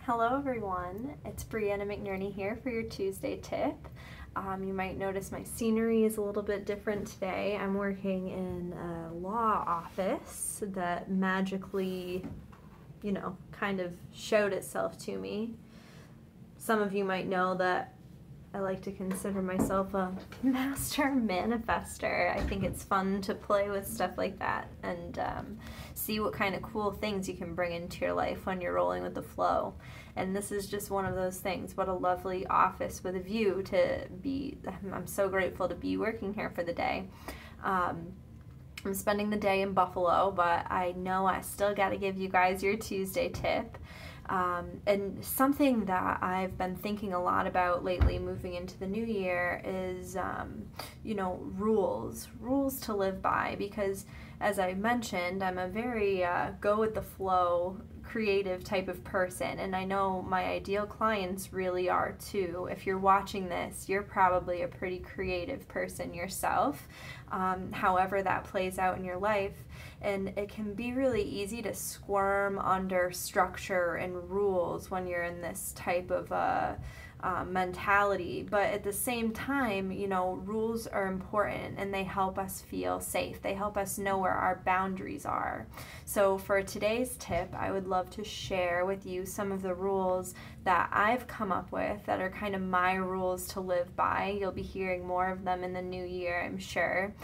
Hello everyone, it's Brianna McNerney here for your Tuesday tip. You might notice my scenery is a little bit different today. I'm working in a law office that magically, kind of showed itself to me. Some of you might know that I like to consider myself a master manifester. I think it's fun to play with stuff like that and see what kind of cool things you can bring into your life when you're rolling with the flow. And this is just one of those things. What a lovely office with a view to be. I'm so grateful to be working here for the day. I'm spending the day in Buffalo, but I know I still got to give you guys your Tuesday tip. And something that I've been thinking a lot about lately moving into the new year is, rules to live by, because as I mentioned, I'm a very go with the flow, creative type of person, and I know my ideal clients really are too. If you're watching this, you're probably a pretty creative person yourself, however that plays out in your life. And it can be really easy to squirm under structure and rules when you're in this type of mentality. But at the same time, rules are important and they help us feel safe. They help us know where our boundaries are. So for today's tip, I would love to share with you some of the rules that I've come up with that are kind of my rules to live by. You'll be hearing more of them in the new year, I'm sure.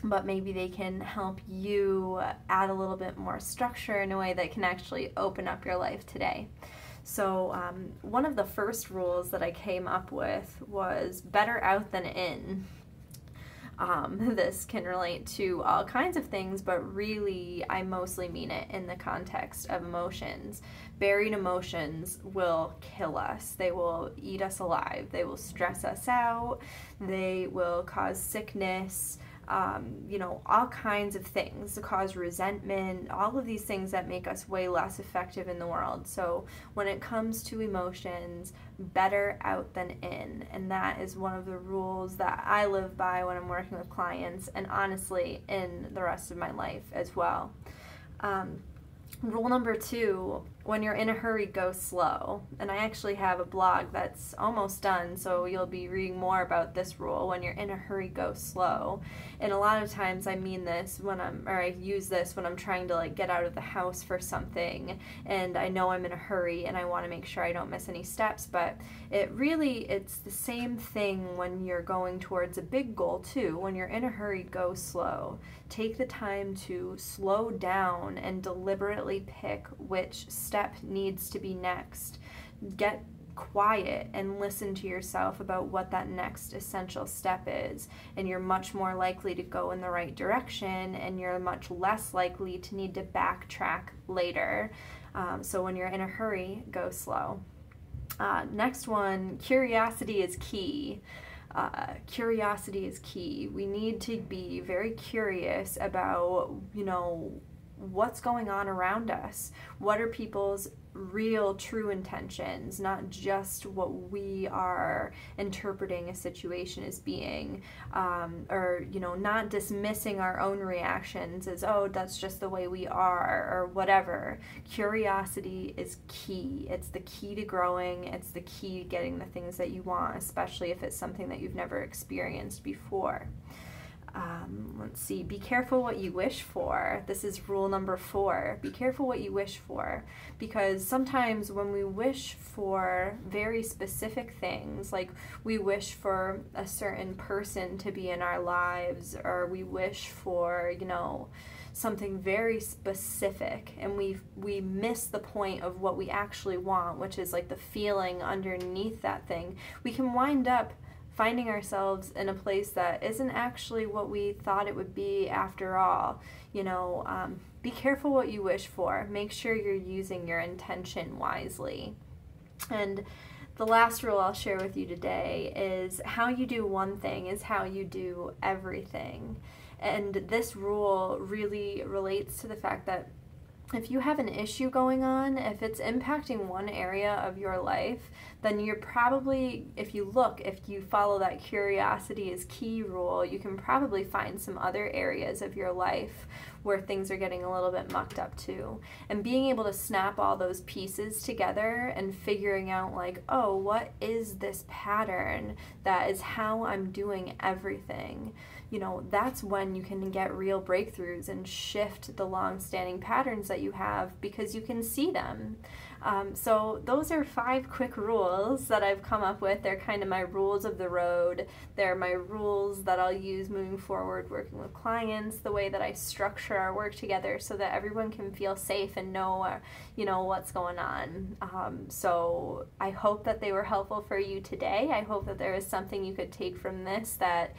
But maybe they can help you add a little bit more structure in a way that can actually open up your life today. So one of the first rules that I came up with was better out than in. This can relate to all kinds of things, but really I mostly mean it in the context of emotions. Buried emotions will kill us. They will eat us alive. They will stress us out. They will cause sickness. All kinds of things to cause resentment, all of these things that make us way less effective in the world. So when it comes to emotions, better out than in. And that is one of the rules that I live by when I'm working with clients, and honestly in the rest of my life as well. Rule number 2, when you're in a hurry, go slow. And I actually have a blog that's almost done, so you'll be reading more about this rule. When you're in a hurry, go slow. And a lot of times I mean this I use this when I'm trying to get out of the house for something, and I know I'm in a hurry and I want to make sure I don't miss any steps. But it's the same thing when you're going towards a big goal too. When you're in a hurry, go slow. Take the time to slow down and deliberately pick which step needs to be next. Get quiet and listen to yourself about what that next essential step is, and you're much more likely to go in the right direction, and you're much less likely to need to backtrack later. So when you're in a hurry, go slow. Next one, curiosity is key. Curiosity is key. We need to be very curious about, what's going on around us. What are people's real, true intentions, not just what we are interpreting a situation as being, or not dismissing our own reactions as, oh, that's just the way we are, or whatever. Curiosity is key. It's the key to growing. It's the key to getting the things that you want, especially if it's something that you've never experienced before. Let's see, be careful what you wish for. This is rule number 4. Be careful what you wish for, because sometimes when we wish for very specific things, like we wish for a certain person to be in our lives, or we wish for, something very specific, and we miss the point of what we actually want, which is the feeling underneath that thing, we can wind up finding ourselves in a place that isn't actually what we thought it would be after all. Be careful what you wish for. Make sure you're using your intention wisely. And the last rule I'll share with you today is how you do one thing is how you do everything. And this rule really relates to the fact that if you have an issue going on, if it's impacting one area of your life, then you're probably, if you follow that curiosity is key rule, you can probably find some other areas of your life where things are getting a little bit mucked up too. And being able to snap all those pieces together and figuring out like, oh, what is this pattern that is how I'm doing everything? That's when you can get real breakthroughs and shift the long-standing patterns that you have because you can see them. So those are 5 quick rules that I've come up with. They're kind of my rules of the road. They're my rules that I'll use moving forward working with clients, the way that I structure our work together so that everyone can feel safe and know, what's going on. So I hope that they were helpful for you today. I hope that there is something you could take from this that,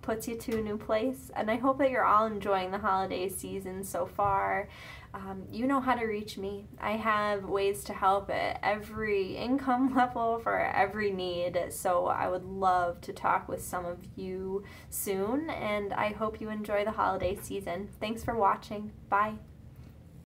puts you to a new place. And I hope that you're all enjoying the holiday season so far. You know how to reach me. I have ways to help at every income level for every need, so I would love to talk with some of you soon, and I hope you enjoy the holiday season. Thanks for watching. Bye.